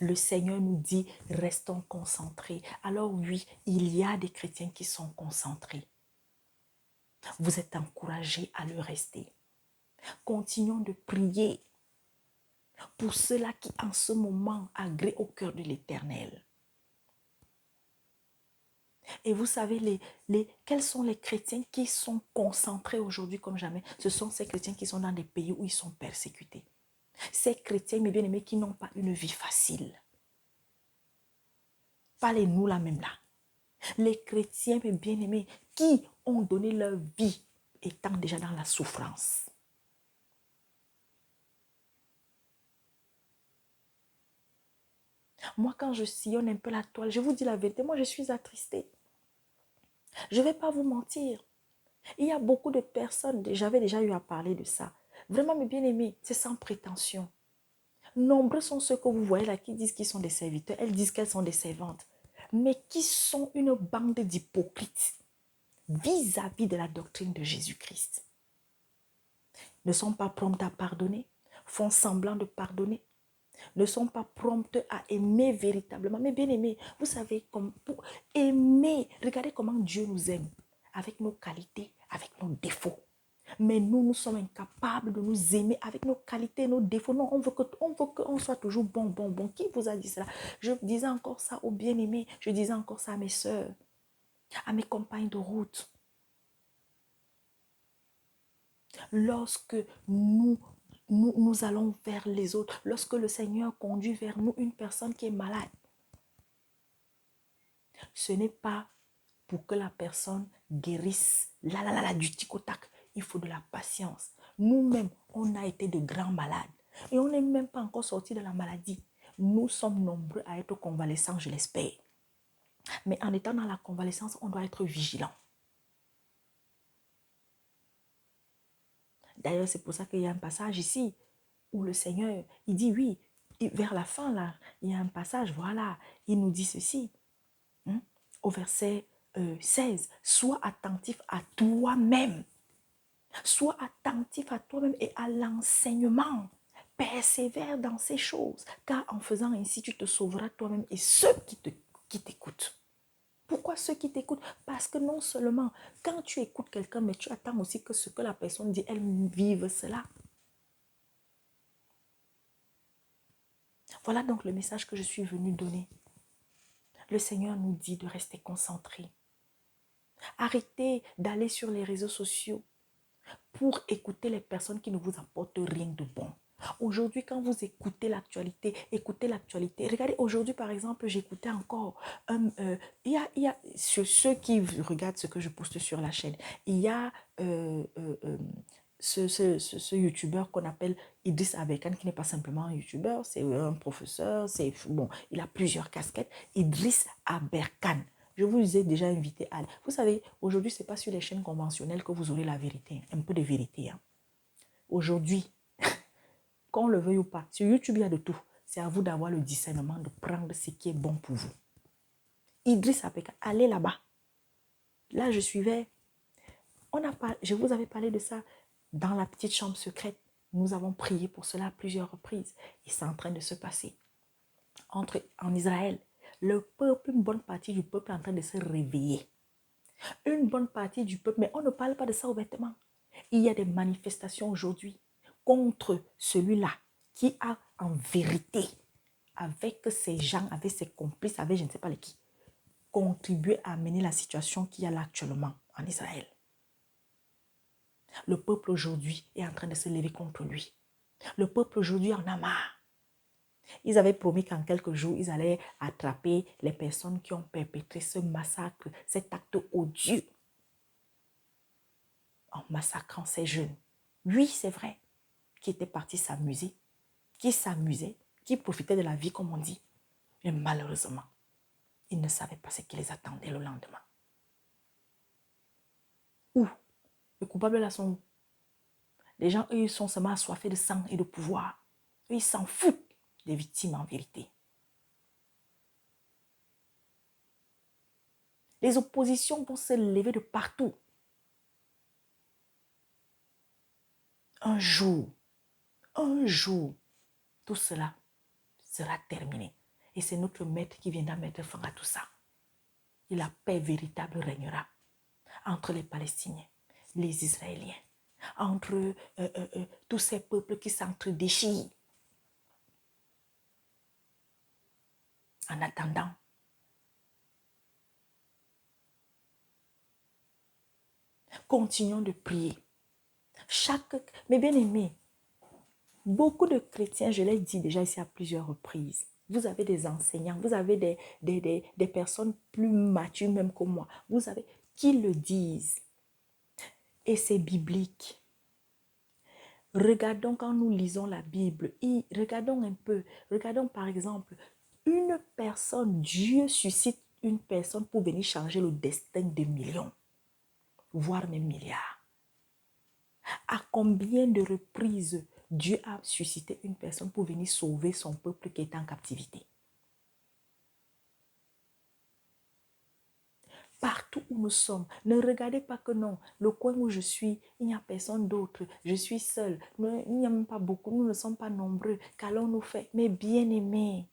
Speaker 1: Le Seigneur nous dit, restons concentrés. Alors oui, il y a des chrétiens qui sont concentrés. Vous êtes encouragés à le rester. Continuons de prier pour ceux-là qui en ce moment agrée au cœur de l'Éternel. Et vous savez, quels sont les chrétiens qui sont concentrés aujourd'hui comme jamais? Ce sont ces chrétiens qui sont dans des pays où ils sont persécutés. Ces chrétiens, mes bien-aimés, qui n'ont pas une vie facile. Pas les nous là même là. Les chrétiens, mes bien-aimés, qui ont donné leur vie étant déjà dans la souffrance. Moi, quand je sillonne un peu la toile, je vous dis la vérité, moi, je suis attristée. Je ne vais pas vous mentir. Il y a beaucoup de personnes, j'avais déjà eu à parler de ça. Vraiment, mes bien-aimés, c'est sans prétention. Nombreux sont ceux que vous voyez là qui disent qu'ils sont des serviteurs. Elles disent qu'elles sont des servantes. Mais qui sont une bande d'hypocrites vis-à-vis de la doctrine de Jésus-Christ. Ne sont pas promptes à pardonner, font semblant de pardonner, ne sont pas promptes à aimer véritablement. Mais bien aimés, vous savez, pour aimer, regardez comment Dieu nous aime, avec nos qualités, avec nos défauts. Mais nous sommes incapables de nous aimer avec nos qualités et nos défauts. Non, on veut qu'on soit toujours bon. Qui vous a dit cela? Je disais encore ça aux bien-aimés. Je disais encore ça à mes soeurs, à mes compagnes de route. Lorsque nous allons vers les autres, lorsque le Seigneur conduit vers nous une personne qui est malade, ce n'est pas pour que la personne guérisse du tic au tac. Il faut de la patience. Nous-mêmes, on a été de grands malades et on n'est même pas encore sorti de la maladie. Nous sommes nombreux à être convalescents, je l'espère. Mais en étant dans la convalescence, on doit être vigilant. D'ailleurs, c'est pour ça qu'il y a un passage ici où le Seigneur, il dit oui, vers la fin là, il y a un passage, voilà, il nous dit ceci, au verset 16, sois attentif à toi-même. Sois attentif à toi-même et à l'enseignement. Persévère dans ces choses, car en faisant ainsi, tu te sauveras toi-même et ceux qui t'écoutent. Pourquoi ceux qui t'écoutent? Parce que non seulement quand tu écoutes quelqu'un, mais tu attends aussi que ce que la personne dit, elle vive cela. Voilà donc le message que je suis venue donner. Le Seigneur nous dit de rester concentrés. Arrêtez d'aller sur les réseaux sociaux pour écouter les personnes qui ne vous apportent rien de bon. Aujourd'hui, quand vous écoutez l'actualité, Regardez, aujourd'hui, par exemple, j'écoutais encore, il y a sur ceux qui regardent ce que je poste sur la chaîne, il y a ce youtubeur qu'on appelle Idriss Aberkan, qui n'est pas simplement un youtubeur, c'est un professeur, bon, il a plusieurs casquettes. Idriss Aberkan. Je vous ai déjà invité à... Vous savez, aujourd'hui, ce n'est pas sur les chaînes conventionnelles que vous aurez la vérité, un peu de vérité. Hein. Aujourd'hui, qu'on le veuille ou pas, sur YouTube, il y a de tout. C'est à vous d'avoir le discernement de prendre ce qui est bon pour vous. Idriss Aberkan, allez là-bas. Là, je suivais... je vous avais parlé de ça dans la petite chambre secrète. Nous avons prié pour cela à plusieurs reprises. Et c'est en train de se passer. En Israël, le peuple, une bonne partie du peuple est en train de se réveiller. Une bonne partie du peuple, mais on ne parle pas de ça ouvertement. Il y a des manifestations aujourd'hui contre celui-là qui a en vérité, avec ses gens, avec ses complices, avec je ne sais pas les qui, contribué à amener la situation qu'il y a là actuellement en Israël. Le peuple aujourd'hui est en train de se lever contre lui. Le peuple aujourd'hui en a marre. Ils avaient promis qu'en quelques jours, ils allaient attraper les personnes qui ont perpétré ce massacre, cet acte odieux, en massacrant ces jeunes. Oui, c'est vrai, qui étaient partis s'amuser, qui s'amusaient, qui profitaient de la vie, comme on dit. Mais malheureusement, ils ne savaient pas ce qui les attendait le lendemain. Où? Le coupable là sont où? Les gens, eux, ils sont seulement assoiffés de sang et de pouvoir. Eux, ils s'en foutent des victimes en vérité. Les oppositions vont se lever de partout. Un jour, tout cela sera terminé. Et c'est notre maître qui viendra mettre fin à tout ça. Et la paix véritable régnera entre les Palestiniens, les Israéliens, entre tous ces peuples qui s'entre-déchirent. En attendant, continuons de prier. Mais bien aimés, beaucoup de chrétiens, je l'ai dit déjà ici à plusieurs reprises, vous avez des enseignants, vous avez des personnes plus matures même que moi, vous avez qui le disent. Et c'est biblique. Regardons quand nous lisons la Bible, regardons un peu, regardons par exemple, une personne, Dieu suscite une personne pour venir changer le destin de millions, voire même milliards. À combien de reprises Dieu a suscité une personne pour venir sauver son peuple qui est en captivité? Partout où nous sommes, ne regardez pas que non, le coin où je suis, il n'y a personne d'autre, je suis seule, il n'y a même pas beaucoup, nous ne sommes pas nombreux, qu'allons-nous faire? Mais bien aimés,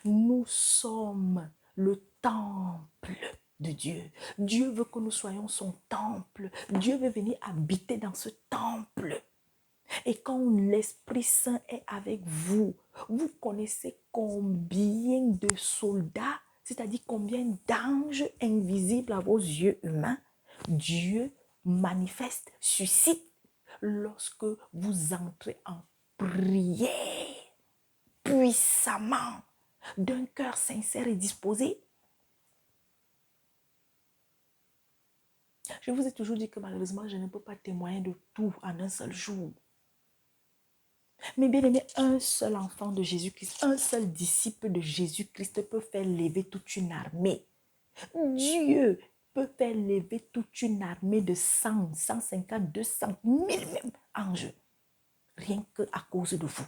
Speaker 1: nous sommes le temple de Dieu. Dieu veut que nous soyons son temple. Dieu veut venir habiter dans ce temple. Et quand l'Esprit Saint est avec vous, vous connaissez combien de soldats, c'est-à-dire combien d'anges invisibles à vos yeux humains, Dieu manifeste, suscite lorsque vous entrez en prière puissamment, d'un cœur sincère et disposé. Je vous ai toujours dit que malheureusement, je ne peux pas témoigner de tout en un seul jour. Mais bien aimé, un seul enfant de Jésus-Christ, un seul disciple de Jésus-Christ peut faire lever toute une armée. Dieu peut faire lever toute une armée de 100, 150, 200, 1000 même anges. Rien qu'à cause de vous.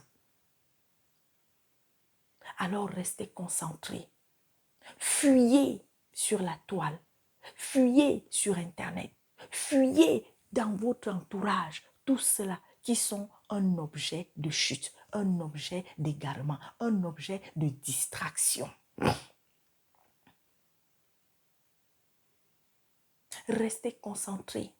Speaker 1: Alors restez concentrés. Fuyez sur la toile. Fuyez sur Internet. Fuyez dans votre entourage. Tout cela qui sont un objet de chute, un objet d'égarement, un objet de distraction. Restez concentrés.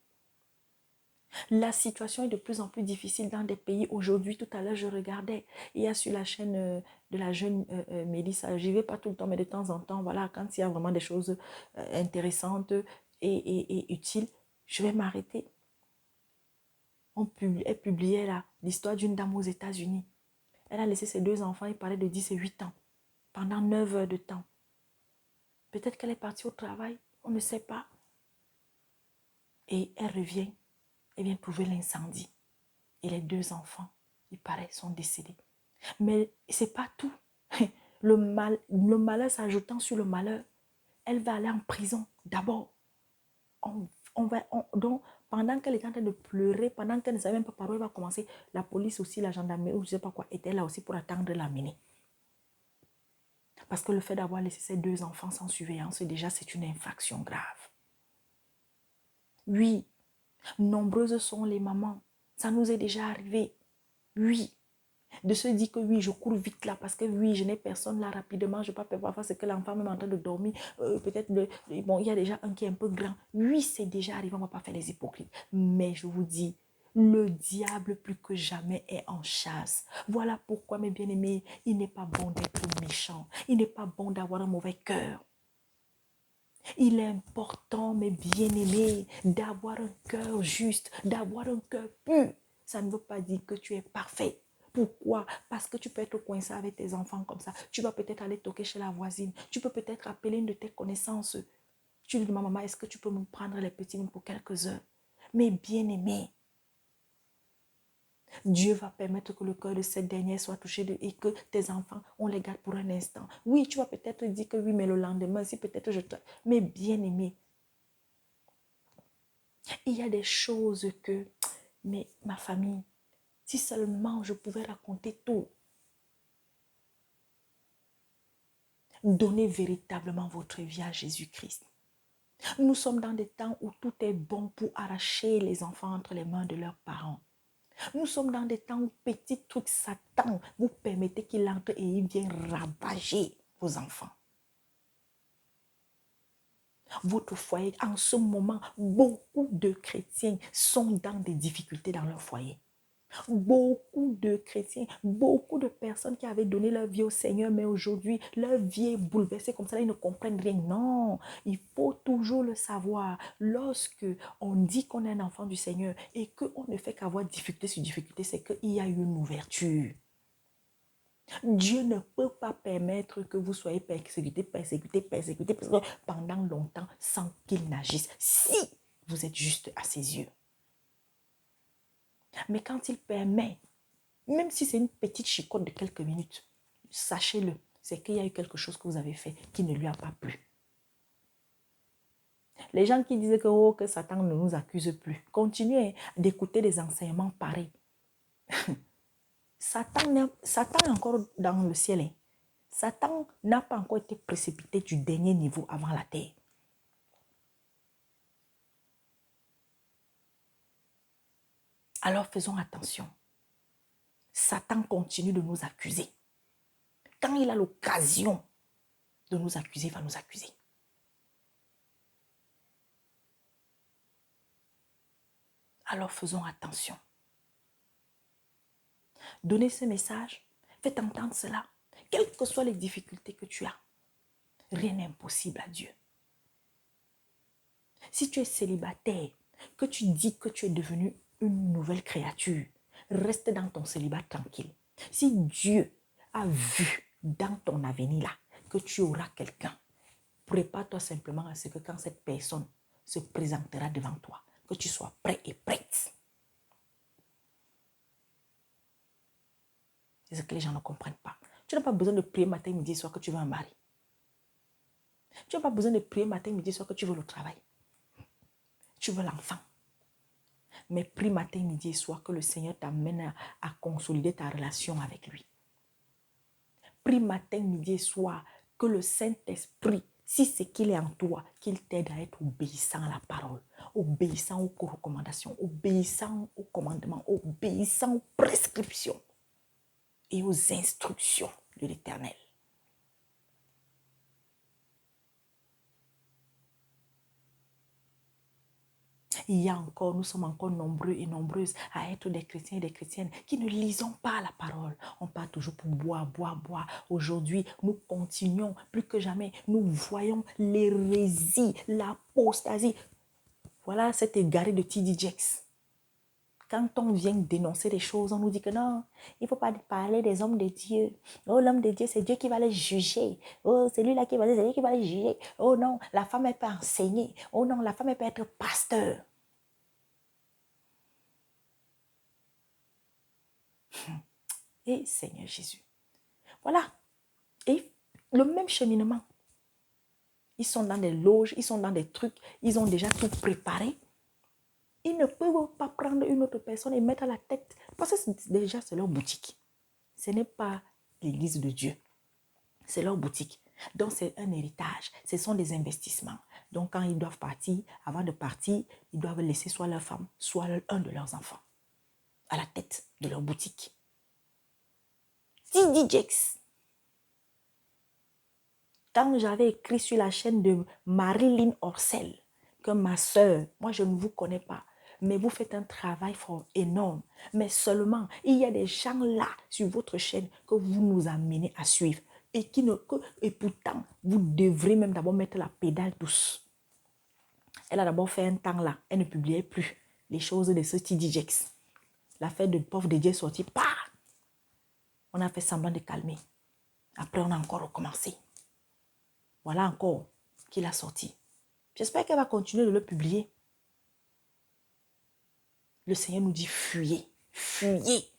Speaker 1: La situation est de plus en plus difficile dans des pays. Aujourd'hui, tout à l'heure, je regardais, il y a sur la chaîne de la jeune Mélissa, j'y vais pas tout le temps, mais de temps en temps, voilà, quand il y a vraiment des choses intéressantes et utiles, je vais m'arrêter. Elle publiait là l'histoire d'une dame aux États-Unis. Elle a laissé ses 2 enfants, il parlait de 10 et 8 ans, pendant 9 heures de temps. Peut-être qu'elle est partie au travail, on ne sait pas. Et elle revient, elle vient trouver l'incendie. Et les 2 enfants, il paraît, sont décédés. Mais ce n'est pas tout. Le malheur s'ajoutant sur le malheur, elle va aller en prison d'abord. Donc, pendant qu'elle est en train de pleurer, pendant qu'elle ne savait même pas par où elle va commencer, la police aussi, la gendarmerie, ou je ne sais pas quoi, était là aussi pour attendre l'amener. Parce que le fait d'avoir laissé ses 2 enfants sans surveillance, déjà, c'est une infraction grave. Oui, nombreuses sont les mamans. Ça nous est déjà arrivé. Oui, de se dire que oui, je cours vite là parce que oui, je n'ai personne là rapidement, je ne peux pas faire ce que l'enfant même en train de dormir. Peut-être, bon, il y a déjà un qui est un peu grand. Oui, c'est déjà arrivé, on ne va pas faire les hypocrites. Mais je vous dis, le diable plus que jamais est en chasse. Voilà pourquoi, mes bien-aimés, il n'est pas bon d'être méchant. Il n'est pas bon d'avoir un mauvais cœur. Il est important, mes bien-aimés, d'avoir un cœur juste, d'avoir un cœur pur. Ça ne veut pas dire que tu es parfait. Pourquoi? Parce que tu peux être coincé avec tes enfants comme ça. Tu vas peut-être aller toquer chez la voisine. Tu peux peut-être appeler une de tes connaissances. Tu lui dis, maman, est-ce que tu peux me prendre les petits pour quelques heures? Mais bien-aimé, Dieu va permettre que le cœur de cette dernière soit touché et que tes enfants, on les garde pour un instant. Oui, tu vas peut-être dire que oui, mais le lendemain, si peut-être je te... Mais bien-aimé, Il y a des choses que, mais ma famille, si seulement je pouvais raconter tout. Donnez véritablement votre vie à Jésus-Christ. Nous sommes dans des temps où tout est bon pour arracher les enfants entre les mains de leurs parents. Nous sommes dans des temps où petit truc Satan vous permettez qu'il entre et il vient ravager vos enfants. Votre foyer, en ce moment, beaucoup de chrétiens sont dans des difficultés dans leur foyer. Beaucoup de chrétiens, beaucoup de personnes qui avaient donné leur vie au Seigneur, mais aujourd'hui, leur vie est bouleversée comme ça, ils ne comprennent rien. Non, il faut toujours le savoir. Lorsque on dit qu'on est un enfant du Seigneur et qu'on ne fait qu'avoir difficulté sur difficulté, c'est qu'il y a une ouverture. Dieu ne peut pas permettre que vous soyez persécuté pendant longtemps sans qu'il n'agisse. Si vous êtes juste à ses yeux. Mais quand il permet, même si c'est une petite chicotte de quelques minutes, sachez-le, c'est qu'il y a eu quelque chose que vous avez fait qui ne lui a pas plu. Les gens qui disaient que, oh, que Satan ne nous accuse plus, continuez d'écouter des enseignements pareils. Satan est encore dans le ciel. Hein. Satan n'a pas encore été précipité du dernier niveau avant la terre. Alors faisons attention. Satan continue de nous accuser. Quand il a l'occasion de nous accuser, il va nous accuser. Alors faisons attention. Donnez ce message, faites entendre cela. Quelles que soient les difficultés que tu as, rien n'est impossible à Dieu. Si tu es célibataire, que tu dis que tu es devenu une nouvelle créature, reste dans ton célibat tranquille. Si Dieu a vu dans ton avenir là que tu auras quelqu'un, prépare-toi simplement à ce que quand cette personne se présentera devant toi, que tu sois prêt et prête. C'est ce que les gens ne comprennent pas. Tu n'as pas besoin de prier matin, midi et soir que tu veux un mari. Tu n'as pas besoin de prier matin, midi et soir que tu veux le travail. Tu veux l'enfant. Mais prie matin, midi et soir que le Seigneur t'amène à consolider ta relation avec lui. Prie matin, midi et soir que le Saint-Esprit, si c'est qu'il est en toi, qu'il t'aide à être obéissant à la parole, obéissant aux recommandations, obéissant aux commandements, obéissant aux prescriptions et aux instructions de l'Éternel. Il y a encore, nous sommes encore nombreux et nombreuses à être des chrétiens et des chrétiennes qui ne lisons pas la parole. On part toujours pour boire. Aujourd'hui, nous continuons plus que jamais. Nous voyons l'hérésie, l'apostasie. Voilà cet égaré de T.D. Jakes. Quand on vient dénoncer des choses, on nous dit que non, il ne faut pas parler des hommes de Dieu. Oh, l'homme de Dieu, c'est Dieu qui va les juger. Oh, c'est lui là qui va les juger. Oh non, la femme, elle peut enseigner. Oh non, la femme, elle peut être pasteur. Et Seigneur Jésus. Voilà. Et le même cheminement. Ils sont dans des loges, ils sont dans des trucs, ils ont déjà tout préparé. Ils ne peuvent pas prendre une autre personne et mettre à la tête. Parce que déjà, c'est leur boutique. Ce n'est pas l'église de Dieu. C'est leur boutique. Donc, c'est un héritage. Ce sont des investissements. Donc, quand ils doivent partir, avant de partir, ils doivent laisser soit leur femme, soit un de leurs enfants à la tête de leur boutique. T.D. Jakes. Quand j'avais écrit sur la chaîne de Marilyn Orcel, que ma soeur, moi je ne vous connais pas, mais vous faites un travail fort énorme. Mais seulement, il y a des gens là sur votre chaîne que vous nous amenez à suivre. Et pourtant, vous devrez même d'abord mettre la pédale douce. Elle a d'abord fait un temps là, elle ne publiait plus les choses de ce T.D. Jakes. L'affaire de pauvre Dieu est sortie, on a fait semblant de calmer. Après, on a encore recommencé. Voilà encore qu'il a sorti. J'espère qu'elle va continuer de le publier. Le Seigneur nous dit fuyez, fuyez.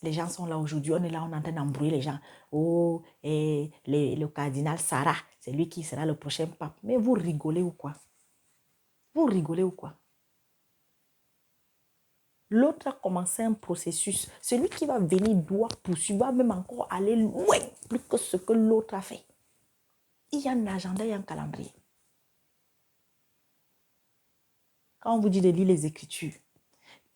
Speaker 1: Les gens sont là aujourd'hui, on est là, on est en train d'embrouiller les gens. Oh, et le cardinal Sarah, c'est lui qui sera le prochain pape. Mais vous rigolez ou quoi? Vous rigolez ou quoi? L'autre a commencé un processus. Celui qui va venir doit poursuivre, va même encore aller loin, plus que ce que l'autre a fait. Il y a un agenda et un calendrier. Quand on vous dit de lire les Écritures,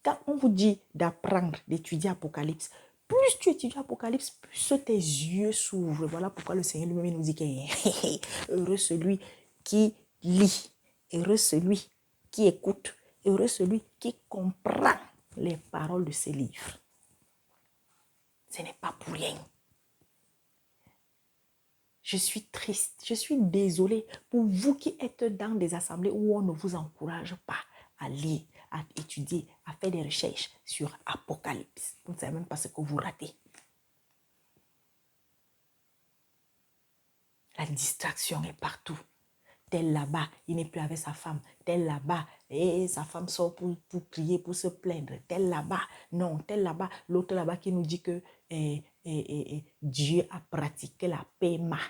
Speaker 1: quand on vous dit d'apprendre, d'étudier Apocalypse, plus tu étudies Apocalypse, plus tes yeux s'ouvrent. Voilà pourquoi le Seigneur lui-même nous dit que heureux celui qui lit, heureux celui qui écoute, heureux celui qui comprend les paroles de ces livres. Ce n'est pas pour rien. Je suis triste, je suis désolée pour vous qui êtes dans des assemblées où on ne vous encourage pas à lire, à étudier, à faire des recherches sur Apocalypse. Vous ne savez même pas ce que vous ratez. La distraction est partout. Tel là-bas, il n'est plus avec sa femme. Tel là-bas, et sa femme sort pour prier, pour se plaindre. Tel là-bas, non, tel là-bas. L'autre là-bas qui nous dit que Dieu a pratiqué la PMA.